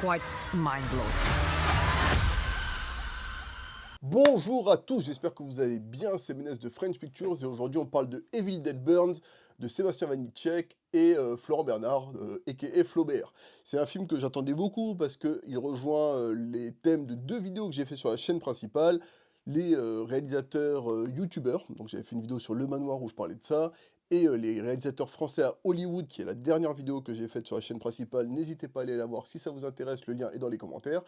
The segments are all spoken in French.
quite mind-blowing. Bonjour à tous, j'espère que vous allez bien, c'est Ménès de French Pictures et aujourd'hui on parle de Evil Dead Burns de Sébastien Vanitschek et Florent Bernard, a.k.a. Flaubert. C'est un film que j'attendais beaucoup parce qu'il rejoint les thèmes de deux vidéos que j'ai fait sur la chaîne principale, les réalisateurs youtubeurs, donc j'avais fait une vidéo sur Le Manoir où je parlais de ça, et les réalisateurs français à Hollywood, qui est la dernière vidéo que j'ai faite sur la chaîne principale, n'hésitez pas à aller la voir si ça vous intéresse, le lien est dans les commentaires.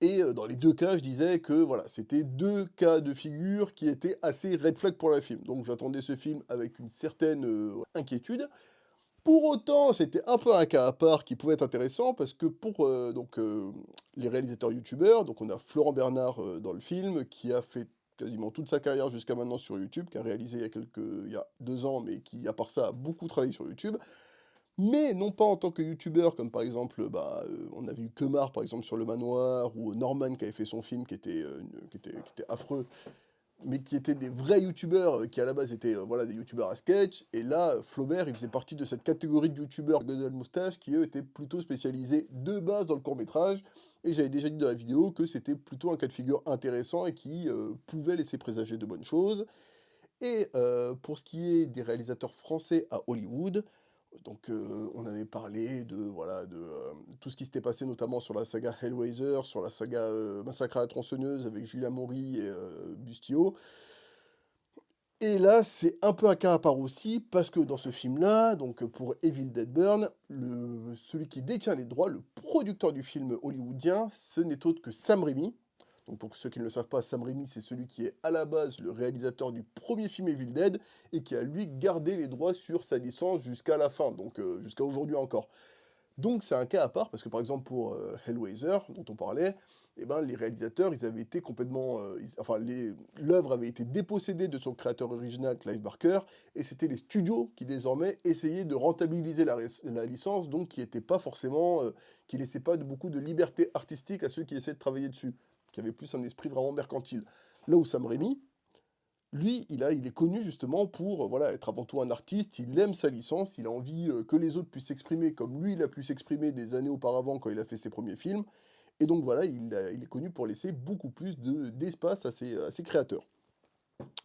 Et dans les deux cas, je disais que voilà, c'était deux cas de figure qui étaient assez red flag pour le film. Donc j'attendais ce film avec une certaine inquiétude. Pour autant, c'était un peu un cas à part qui pouvait être intéressant parce que pour les réalisateurs youtubeurs, donc on a Florent Bernard dans le film qui a fait quasiment toute sa carrière jusqu'à maintenant sur YouTube, qui a réalisé il y a 2 ans, mais qui à part ça a beaucoup travaillé sur YouTube. Mais non pas en tant que youtubeur, comme par exemple, on a vu Kemar par exemple sur Le Manoir, ou Norman qui avait fait son film qui était affreux, mais qui étaient des vrais youtubeurs, qui à la base étaient voilà, des youtubeurs à sketch, et là, Flaubert, il faisait partie de cette catégorie de youtubeurs Godel Moustache, qui eux étaient plutôt spécialisés de base dans le court-métrage, et j'avais déjà dit dans la vidéo que c'était plutôt un cas de figure intéressant et qui pouvait laisser présager de bonnes choses. Et pour ce qui est des réalisateurs français à Hollywood, donc on avait parlé de, voilà, de tout ce qui s'était passé notamment sur la saga Hellraiser, sur la saga Massacre à la tronçonneuse avec Julia Maury et Bustillo. Et là, c'est un peu un cas à part aussi, parce que dans ce film-là, donc pour Evil Dead Burn, celui qui détient les droits, le producteur du film hollywoodien, ce n'est autre que Sam Raimi. Donc pour ceux qui ne le savent pas, Sam Raimi, c'est celui qui est à la base le réalisateur du premier film Evil Dead, et qui a lui gardé les droits sur sa licence jusqu'à la fin, donc jusqu'à aujourd'hui encore. Donc c'est un cas à part, parce que par exemple pour Hellraiser, dont on parlait, eh ben, les réalisateurs, ils avaient été complètement... l'œuvre avait été dépossédée de son créateur original, Clive Barker, et c'était les studios qui désormais essayaient de rentabiliser la licence, donc qui n'était pas forcément... qui laissait pas beaucoup de liberté artistique à ceux qui essaient de travailler dessus, qui avaient plus un esprit vraiment mercantile. Là où Sam Raimi, lui, il est connu justement pour voilà, être avant tout un artiste, il aime sa licence, il a envie que les autres puissent s'exprimer comme lui, il a pu s'exprimer des années auparavant quand il a fait ses premiers films, et donc voilà, il est connu pour laisser beaucoup plus d'espace à ses créateurs.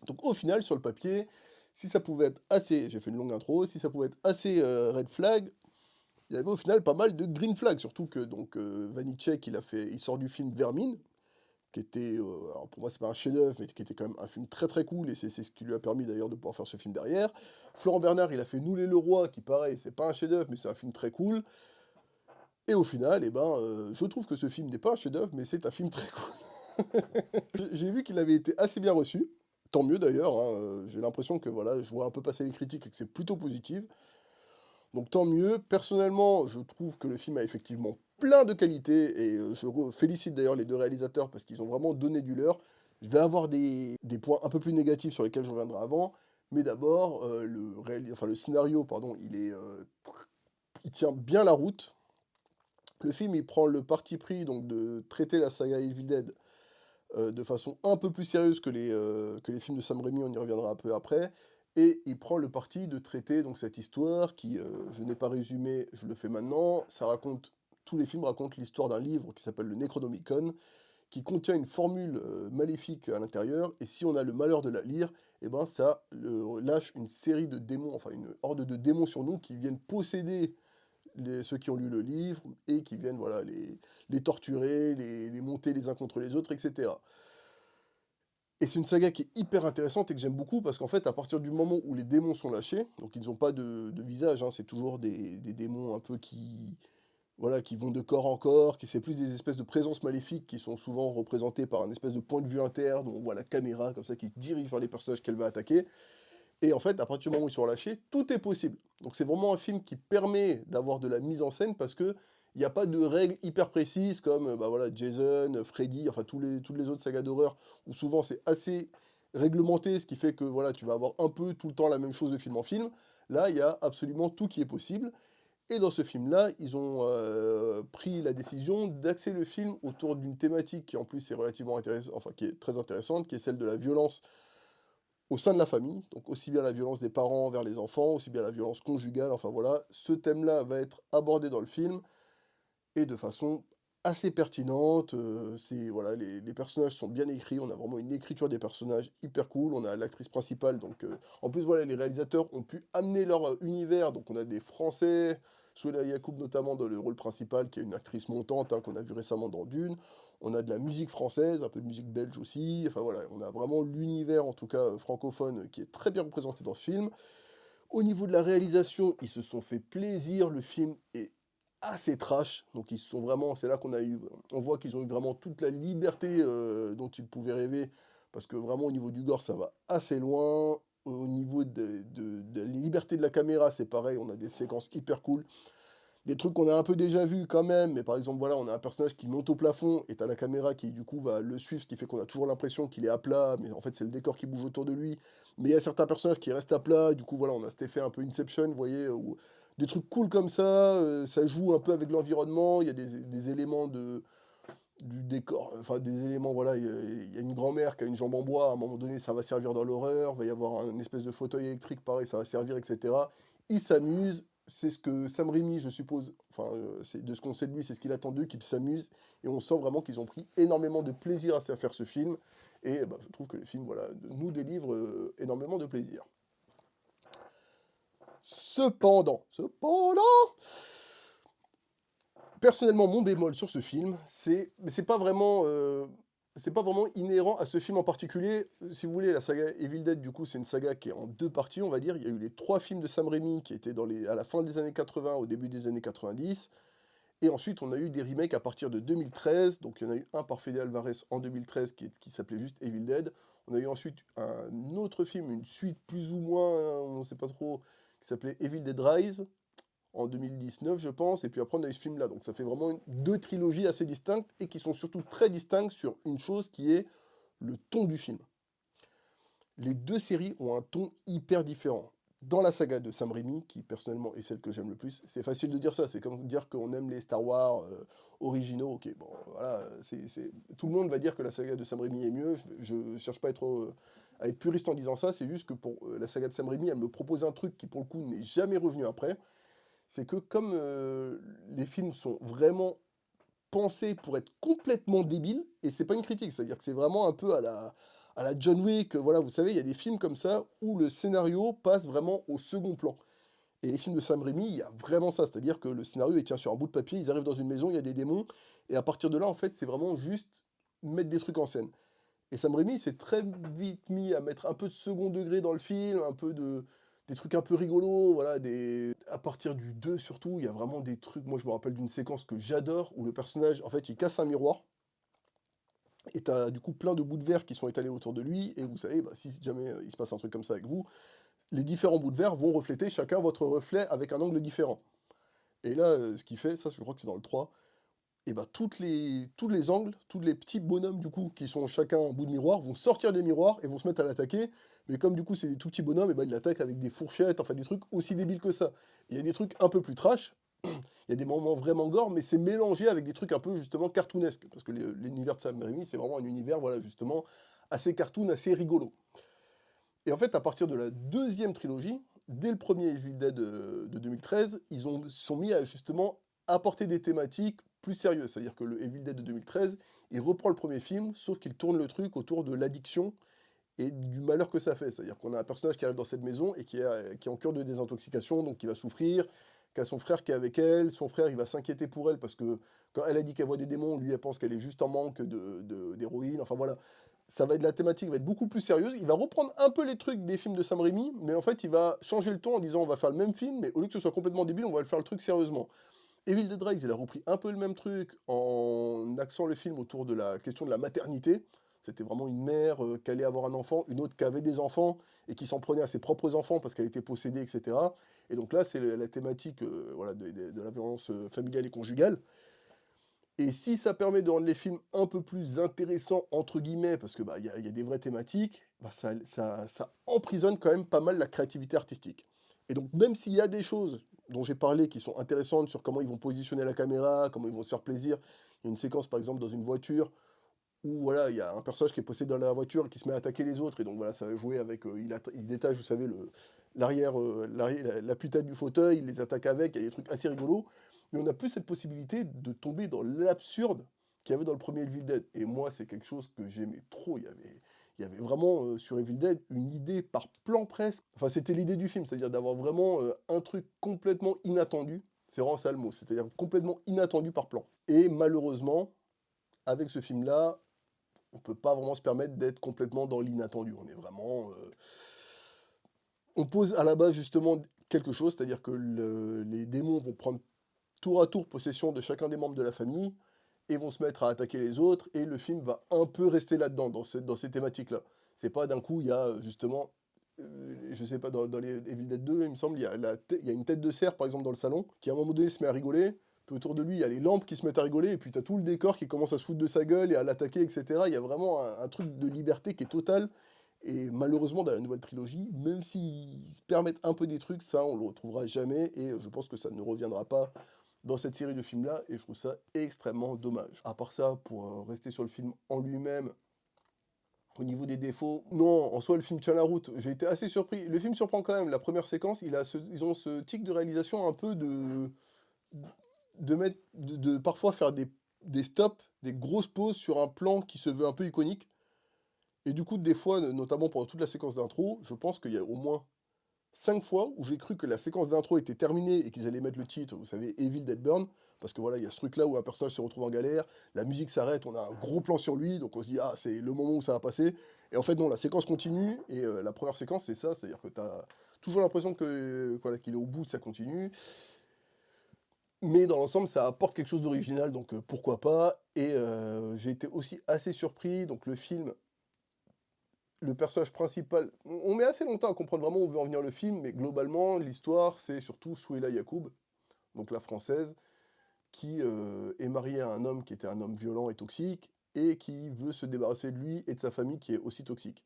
Donc au final, sur le papier, si ça pouvait être assez, j'ai fait une longue intro, si ça pouvait être assez red flag, il y avait au final pas mal de green flag, surtout que donc Vanitschek, il sort du film Vermine, qui était, alors pour moi c'est pas un chef-d'œuvre, mais qui était quand même un film très très cool, et c'est ce qui lui a permis d'ailleurs de pouvoir faire ce film derrière. Florent Bernard, il a fait Nous les Leroy, qui pareil, c'est pas un chef-d'œuvre, mais c'est un film très cool. Et au final, eh ben, je trouve que ce film n'est pas un chef-d'œuvre, mais c'est un film très cool. J'ai vu qu'il avait été assez bien reçu, tant mieux d'ailleurs, hein, j'ai l'impression que voilà, je vois un peu passer les critiques et que c'est plutôt positif. Donc tant mieux. Personnellement, je trouve que le film a effectivement plein de qualités et félicite d'ailleurs les deux réalisateurs parce qu'ils ont vraiment donné du leur. Je vais avoir des points un peu plus négatifs sur lesquels je reviendrai avant, mais d'abord, le scénario, pardon, il tient bien la route. Le film, il prend le parti pris donc, de traiter la saga Evil Dead de façon un peu plus sérieuse que les films de Sam Raimi, on y reviendra un peu après, et il prend le parti de traiter donc cette histoire qui, je n'ai pas résumé, je le fais maintenant, tous les films racontent l'histoire d'un livre qui s'appelle le Necronomicon, qui contient une formule maléfique à l'intérieur, et si on a le malheur de la lire, eh ben ça lâche une série de démons, enfin une horde de démons sur nous qui viennent posséder ceux qui ont lu le livre, et qui viennent voilà, les torturer, les monter les uns contre les autres, etc. Et c'est une saga qui est hyper intéressante et que j'aime beaucoup parce qu'en fait, à partir du moment où les démons sont lâchés, donc ils n'ont pas de visage, hein, c'est toujours des démons un peu voilà, qui vont de corps en corps, qui c'est plus des espèces de présences maléfiques qui sont souvent représentées par un espèce de point de vue interne où on voit la caméra comme ça qui se dirige vers les personnages qu'elle va attaquer. Et en fait, à partir du moment où ils sont relâchés, tout est possible. Donc c'est vraiment un film qui permet d'avoir de la mise en scène parce que il n'y a pas de règles hyper précises comme voilà, Jason, Freddy, enfin toutes les autres sagas d'horreur où souvent c'est assez réglementé, ce qui fait que voilà, tu vas avoir un peu tout le temps la même chose de film en film. Là, il y a absolument tout qui est possible. Et dans ce film-là, ils ont pris la décision d'axer le film autour d'une thématique qui en plus est relativement intéressante, enfin qui est très intéressante, qui est celle de la violence au sein de la famille, donc aussi bien la violence des parents envers les enfants, aussi bien la violence conjugale, enfin voilà, ce thème-là va être abordé dans le film, et de façon assez pertinente, voilà, les personnages sont bien écrits, on a vraiment une écriture des personnages hyper cool, on a l'actrice principale donc en plus voilà, les réalisateurs ont pu amener leur, univers, donc on a des Français, Souleymane Yacoub notamment dans le rôle principal, qui est une actrice montante, hein, qu'on a vu récemment dans Dune. On a de la musique française, un peu de musique belge aussi, enfin voilà, on a vraiment l'univers en tout cas, francophone, qui est très bien représenté dans ce film. Au niveau de la réalisation, ils se sont fait plaisir, le film est assez trash, donc ils se sont vraiment c'est là qu'on a eu on voit qu'ils ont eu vraiment toute la liberté, dont ils pouvaient rêver, parce que vraiment au niveau du gore, ça va assez loin. Au niveau de la liberté de la caméra, c'est pareil, on a des séquences hyper cool. Des trucs qu'on a un peu déjà vus quand même, mais par exemple, voilà, on a un personnage qui monte au plafond et tu la caméra qui, du coup, va le suivre, ce qui fait qu'on a toujours l'impression qu'il est à plat, mais en fait, c'est le décor qui bouge autour de lui. Mais il y a certains personnages qui restent à plat, du coup, voilà, on a cet effet un peu Inception, vous voyez, où des trucs cool comme ça joue un peu avec l'environnement, il y a des éléments du décor, enfin des éléments, voilà, il y a une grand-mère qui a une jambe en bois, à un moment donné, ça va servir dans l'horreur, va y avoir un espèce de fauteuil électrique, pareil, ça va servir, etc. Il s'amuse, c'est ce que Sam Raimi, je suppose, enfin, de ce qu'on sait de lui, c'est ce qu'il attend d'eux, qu'il s'amuse, et on sent vraiment qu'ils ont pris énormément de plaisir à faire ce film, et bah, je trouve que le film, voilà, nous délivre énormément de plaisir. Cependant, personnellement, mon bémol sur ce film, mais c'est pas vraiment inhérent à ce film en particulier. Si vous voulez, la saga Evil Dead, du coup, c'est une saga qui est en deux parties, on va dire. Il y a eu les trois films de Sam Raimi qui étaient à la fin des années 80, au début des années 90. Et ensuite, on a eu des remakes à partir de 2013. Donc, il y en a eu un par Fede Alvarez en 2013 qui s'appelait juste Evil Dead. On a eu ensuite un autre film, une suite plus ou moins, hein, on ne sait pas trop, qui s'appelait Evil Dead Rise en 2019, je pense, et puis après on a eu ce film-là. Donc ça fait vraiment deux trilogies assez distinctes et qui sont surtout très distinctes sur une chose qui est le ton du film. Les deux séries ont un ton hyper différent. Dans la saga de Sam Raimi, qui personnellement est celle que j'aime le plus, c'est facile de dire ça, c'est comme dire qu'on aime les Star Wars originaux, ok, bon, voilà, tout le monde va dire que la saga de Sam Raimi est mieux, je ne cherche pas à être puriste en disant ça, c'est juste que pour la saga de Sam Raimi, elle me propose un truc qui pour le coup n'est jamais revenu après, c'est que comme les films sont vraiment pensés pour être complètement débiles, et c'est pas une critique, c'est-à-dire que c'est vraiment un peu à la John Wick, voilà, vous savez, il y a des films comme ça où le scénario passe vraiment au second plan. Et les films de Sam Raimi, il y a vraiment ça, c'est-à-dire que le scénario, il tient sur un bout de papier, ils arrivent dans une maison, il y a des démons, et à partir de là, en fait, c'est vraiment juste mettre des trucs en scène. Et Sam Raimi s'est très vite mis à mettre un peu de second degré dans le film, des trucs un peu rigolos, voilà, à partir du 2 surtout, il y a vraiment des trucs, moi je me rappelle d'une séquence que j'adore, où le personnage, en fait, il casse un miroir, et t'as du coup plein de bouts de verre qui sont étalés autour de lui, et vous savez, bah, si jamais il se passe un truc comme ça avec vous, les différents bouts de verre vont refléter chacun votre reflet avec un angle différent. Et là, ce qu'il fait, ça je crois que c'est dans le 3, et bah tous les angles, tous les petits bonhommes du coup qui sont chacun un bout de miroir vont sortir des miroirs et vont se mettre à l'attaquer. Mais comme du coup c'est des tout petits bonhommes, et bah ils l'attaquent avec des fourchettes, enfin des trucs aussi débiles que ça. Il y a des trucs un peu plus trash, il y a des moments vraiment gore, mais c'est mélangé avec des trucs un peu justement cartoonesques. Parce que l'univers de Sam Raimi, c'est vraiment un univers, voilà, justement, assez cartoon, assez rigolo. Et en fait, à partir de la deuxième trilogie, dès le premier Evil Dead de 2013, se sont mis à justement apporter des thématiques plus sérieuses. C'est-à-dire que le Evil Dead de 2013, il reprend le premier film, sauf qu'il tourne le truc autour de l'addiction et du malheur que ça fait. C'est-à-dire qu'on a un personnage qui arrive dans cette maison et qui est en cure de désintoxication, donc qui va souffrir, qui a son frère qui est avec elle, son frère il va s'inquiéter pour elle parce que quand elle a dit qu'elle voit des démons, lui elle pense qu'elle est juste en manque d'héroïne, enfin voilà. Ça va être la thématique va être beaucoup plus sérieuse. Il va reprendre un peu les trucs des films de Sam Raimi, mais en fait il va changer le ton en disant on va faire le même film, mais au lieu que ce soit complètement débile, on va le faire le truc sérieusement. Evil Dead Rise, il a repris un peu le même truc en axant le film autour de la question de la maternité. C'était vraiment une mère qui allait avoir un enfant, une autre qui avait des enfants et qui s'en prenait à ses propres enfants parce qu'elle était possédée, etc. Et donc là, c'est la thématique voilà, de la violence familiale et conjugale. Et si ça permet de rendre les films un peu plus intéressants, entre guillemets, parce que bah, y a des vraies thématiques, bah, ça emprisonne quand même pas mal la créativité artistique. Et donc, même s'il y a des choses dont j'ai parlé qui sont intéressantes sur comment ils vont positionner la caméra, comment ils vont se faire plaisir, il y a une séquence par exemple dans une voiture où voilà, il y a un personnage qui est possédé dans la voiture et qui se met à attaquer les autres, et donc voilà, ça va jouer avec, il détache, vous savez, la putade du fauteuil, il les attaque avec, il y a des trucs assez rigolos, mais on a plus cette possibilité de tomber dans l'absurde qu'il y avait dans le premier Evil Dead, et moi c'est quelque chose que j'aimais trop, il y avait vraiment sur Evil Dead une idée par plan presque, enfin c'était l'idée du film, c'est-à-dire d'avoir vraiment un truc complètement inattendu, c'est vraiment ça le mot, c'est-à-dire complètement inattendu par plan. Et malheureusement, avec ce film-là, on peut pas vraiment se permettre d'être complètement dans l'inattendu. On est vraiment. On pose à la base justement quelque chose, c'est-à-dire que les démons vont prendre tour à tour possession de chacun des membres de la famille et vont se mettre à attaquer les autres, et le film va un peu rester là-dedans, dans ces thématiques-là. C'est pas d'un coup, il y a justement. Je sais pas, dans les Evil Dead 2, il me semble, il y a une tête de cerf par exemple dans le salon, qui à un moment donné se met à rigoler. Puis autour de lui, il y a les lampes qui se mettent à rigoler, et puis t'as tout le décor qui commence à se foutre de sa gueule et à l'attaquer, etc. Il y a vraiment un truc de liberté qui est total. Et malheureusement, dans la nouvelle trilogie, même s'ils se permettent un peu des trucs, ça, on le retrouvera jamais, et je pense que ça ne reviendra pas dans cette série de films-là, et je trouve ça extrêmement dommage. À part ça, pour rester sur le film en lui-même, au niveau des défauts, non, en soi, le film tient la route. J'ai été assez surpris. Le film surprend quand même. La première séquence, ils ont ce tic de réalisation un peu de parfois faire des stops, des grosses pauses sur un plan qui se veut un peu iconique. Et du coup, des fois, notamment pendant toute la séquence d'intro, je pense qu'il y a au moins 5 fois où j'ai cru que la séquence d'intro était terminée et qu'ils allaient mettre le titre, vous savez, Evil Dead Burn, parce que voilà, il y a ce truc-là où un personnage se retrouve en galère, la musique s'arrête, on a un gros plan sur lui, donc on se dit, ah, c'est le moment où ça va passer. Et en fait, non, la séquence continue, et la première séquence, c'est ça, c'est-à-dire que tu as toujours l'impression que, voilà, qu'il est au bout, ça continue. Mais dans l'ensemble, ça apporte quelque chose d'original, donc pourquoi pas. Et j'ai été aussi assez surpris, donc le film, le personnage principal, on met assez longtemps à comprendre vraiment où veut en venir le film, mais globalement, l'histoire, c'est surtout Souheila Yacoub, donc la française, qui est mariée à un homme qui était un homme violent et toxique, et qui veut se débarrasser de lui et de sa famille qui est aussi toxique,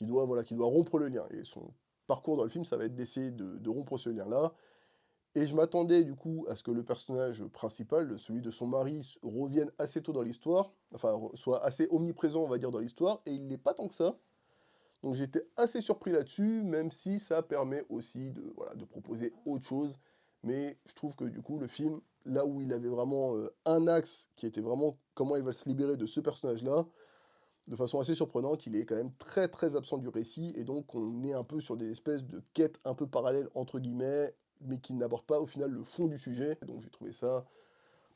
voilà, qui doit rompre le lien. Et son parcours dans le film, ça va être d'essayer de rompre ce lien-là. Et je m'attendais du coup à ce que le personnage principal, celui de son mari, revienne assez tôt dans l'histoire, enfin soit assez omniprésent on va dire dans l'histoire, et il n'est pas tant que ça. Donc j'étais assez surpris là-dessus, même si ça permet aussi voilà, de proposer autre chose. Mais je trouve que du coup le film, là où il avait vraiment un axe qui était vraiment comment il va se libérer de ce personnage-là, de façon assez surprenante, il est quand même très très absent du récit, et donc on est un peu sur des espèces de quêtes un peu parallèles entre guillemets, mais qui n'abordent pas au final le fond du sujet. Donc j'ai trouvé ça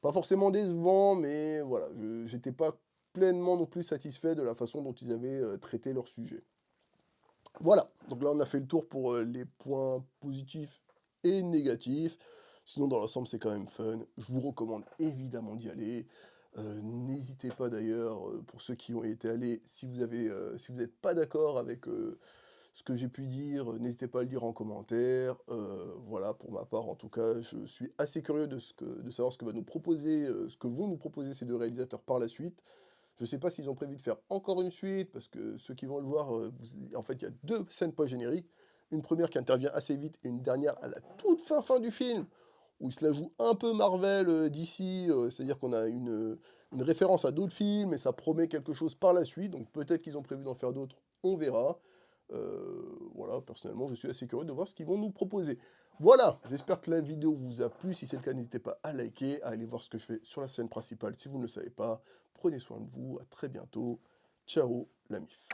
pas forcément décevant, mais voilà, j'étais pas pleinement non plus satisfait de la façon dont ils avaient traité leur sujet. Voilà, donc là on a fait le tour pour les points positifs et négatifs. Sinon dans l'ensemble c'est quand même fun. Je vous recommande évidemment d'y aller. N'hésitez pas d'ailleurs, pour ceux qui ont été allés, si vous n'êtes pas d'accord avec ce que j'ai pu dire, n'hésitez pas à le dire en commentaire. Voilà, pour ma part en tout cas, je suis assez curieux de savoir ce que ce que vont nous proposer ces deux réalisateurs par la suite. Je sais pas s'ils ont prévu de faire encore une suite, parce que ceux qui vont le voir, en fait, il y a deux scènes post-génériques. Une première qui intervient assez vite, et une dernière à la toute fin du film, où il se la joue un peu Marvel d'ici, c'est-à-dire qu'on a une référence à d'autres films, et ça promet quelque chose par la suite, donc peut-être qu'ils ont prévu d'en faire d'autres, on verra. Voilà, personnellement, je suis assez curieux de voir ce qu'ils vont nous proposer. Voilà, j'espère que la vidéo vous a plu. Si c'est le cas, n'hésitez pas à liker, à aller voir ce que je fais sur la scène principale si vous ne le savez pas. Prenez soin de vous, à très bientôt. Ciao, la MIF.